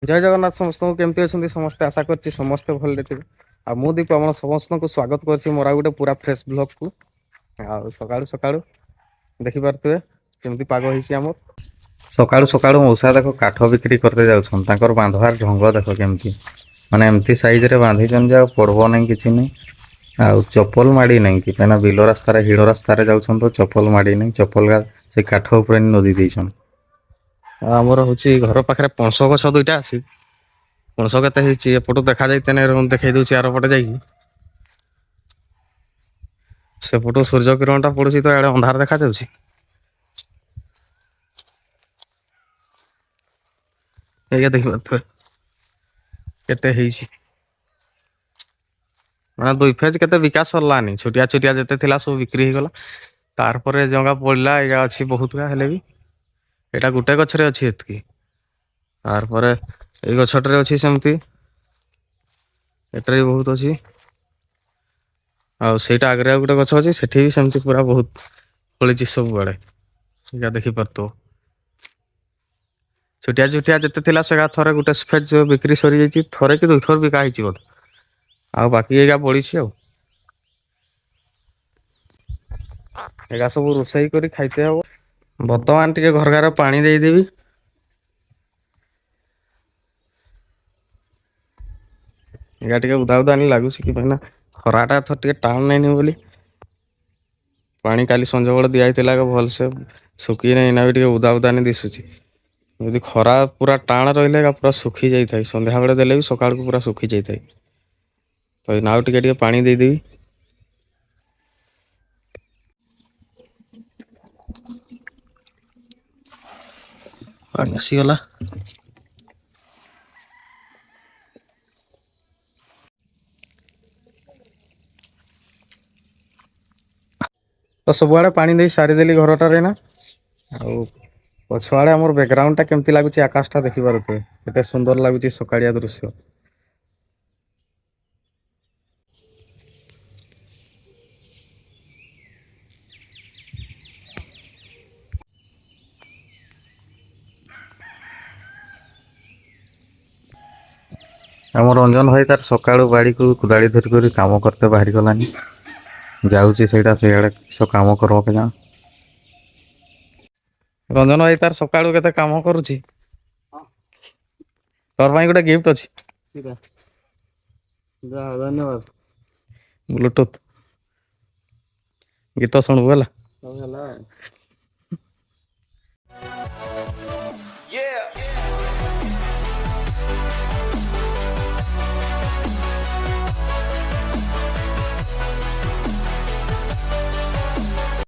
ଜୟ ଜଗନ୍ନାଥ ସମସ୍ତଙ୍କୁ କେମିତି ଅଛନ୍ତି ସମସ୍ତେ ଆଶା କରୁଛି ସମସ୍ତେ ଭଲରେ ଥିବେ। ଆଉ ମୁଁ ଦୀପ ଆପଣ ସମସ୍ତଙ୍କୁ ସ୍ୱାଗତ କରୁଛି ମୋର ଆଉ ଗୋଟେ ପୁରା ଫ୍ରେଶ ବ୍ଲଗକୁ। ଆଉ ସକାଳୁ ସକାଳୁ ଦେଖିପାରୁଥିବେ କେମିତି ପାଗ ହେଇଛି ଆମର। ସକାଳୁ ସକାଳୁ ମଉସା ଦେଖ କାଠ ବିକ୍ରି କରିତେ ଯାଉଛନ୍ତି ତାଙ୍କର ବାନ୍ଧିବାର ଢଙ୍ଗ ଦେଖ କେମିତି। ମାନେ ଏମିତି ସାଇଜ ରେ ବାନ୍ଧିଛନ୍ତି ଯେ ଆଉ ପଡବ ନାହିଁ କିଛି ନାହିଁ। ଆଉ ଚପଲ ମାଡି ନାହିଁ କି କାହିଁକିନା ବିଲ ରାସ୍ତାରେ ହିଡ ରାସ୍ତାରେ ଯାଉଛନ୍ତି ତ ଚପଲ ମାଡି ନାହିଁ ଚପଲ ସେ କାଠ ଉପରେ ନଦୀ ଦେଇଛନ୍। ଆଉ ଆମର ହଉଛି ଘର ପାଖରେ ପଣସ ଗଛ ଦୁଇଟା ଅଛି। ପଣସ କେତେ ହେଇଛି ଏପଟୁ ଦେଖାଯାଇତେ ଦେଖେଇ ଦଉଛି ଆର ପଟେ ଯାଇକି। ସେପଟୁ ସୂର୍ଯ୍ୟ କିରଣ ଟା ପଡୁଛି ତ ଏଆଡେ ଅନ୍ଧାର ଦେଖାଯାଉଛି। ଏଇଆ ଦେଖିପାରୁଥିବେ କେତେ ହେଇଛି। ମାନେ ଦୁଇ ଫେଜ କେତେ ବିକାଶ ସରିଲାନି ଛୋଟିଆ ଛୋଟିଆ ଯେତେ ଥିଲା ସବୁ ବିକ୍ରି ହେଇଗଲା। ତାର ପରେ ଜଗା ପଡିଲା ଏଇଗା ଅଛି ବହୁତ ହେଲେ ବି ଏଇଟା ଗୋଟେ ଗଛରେ ଅଛି ଏତିକି ତାର ଏଇ ଗଛଟାରେ ଅଛି ସେମିତି ଏଟାରେ ବି ବହୁତ ଅଛି। ଆଉ ସେଇଟା ଆଗରେ ଆଉ ଗୋଟେ ଗଛ ଅଛି ସେଠି ବି ସେମିତି ପୁରା ବହୁତ ଫଳିଛି ସବୁଆଡେ ଏଇଟା ଦେଖିପାରୁଥିବ। ଛୋଟିଆ ଛୋଟିଆ ଯେତେ ଥିଲା ସେଗା ଥରେ ଗୋଟେ ସ୍ଫେଜ ବିକ୍ରି ସରିଯାଇଛି ଥରେ କି ଦୁଇଥର ବିକା ହେଇଛି ବୋଧେ। ଆଉ ବାକି ଏଇଗା ବଳିଛି ଆଉ। ଏଗା ସବୁ ରୋଷେଇ କରି ଖାଇତେ ହବ। ବର୍ତ୍ତମାନ ଟିକେ ଘରଗାର ପାଣି ଦେଇଦେବି। ଏଗା ଟିକେ ଉଦା ଉଦାନି ଲାଗୁଛି କି ପାଇଁ ନା ଖରାଟା ଏଥର ଟିକେ ଟାଣ ନାଇଁନି ବୋଲି। ପାଣି କାଲି ସଞ୍ଜ ବେଳେ ଦିଆହେଇଥିଲା ଭଲସେ ଶୁଖି ନାହିଁ ନା ବି ଟିକେ ଉଦା ଉଦାନି ଦିଶୁଛି। ଯଦି ଖରା ପୁରା ଟାଣ ରହିଲେ ପୁରା ଶୁଖି ଯାଇଥାଏ ସନ୍ଧ୍ୟାବେଳେ ଦେଲେ ବି ସକାଳକୁ ପୁରା ଶୁଖି ଯାଇଥାଏ। ତ ଏଇନା ଆଉ ଟିକେ ଟିକେ ପାଣି ଦେଇଦେବି। ପାଣି ଆସିଗଲା। ତ ସବୁଆଡେ ପାଣି ଦେଇ ସାରିଦେଲି ଘରଟାରେ ନା ଆଉ ପଛଆଡେ ଆମର ବ୍ୟାକଗ୍ରାଉଣ୍ଡ ଟା କେମିତି ଲାଗୁଛି ଆକାଶ ଟା ଦେଖିପାରୁଥିବେ କେତେ ସୁନ୍ଦର ଲାଗୁଛି ସକାଳିଆ ଦୃଶ୍ୟ। ଆମ ରଞ୍ଜନ ଭାଇ ତାର ସକାଳୁ ବାଡିକୁ କୋଦାଳି ଧରି କରି କାମ କରତେ ବାହାରି ଗଲାଣି। ଯାଉଛି ସେଇଆଡେ କିସ କାମ କରିବ କେଜାଣି। ରଞ୍ଜନ ଭାଇ ତାର ସକାଳୁ କେତେ କାମ କରୁଛି। ତୋର ପାଇଁ ଗୋଟେ ଗିଫ୍ଟ ଅଛି। ଯାହା ହଉ ଧନ୍ୟବାଦ ବ୍ଲୁଟୁଥ। ଗୀତ ଶୁଣିବୁ ହେଲା। ହଉ ହେଲା ଆଉ।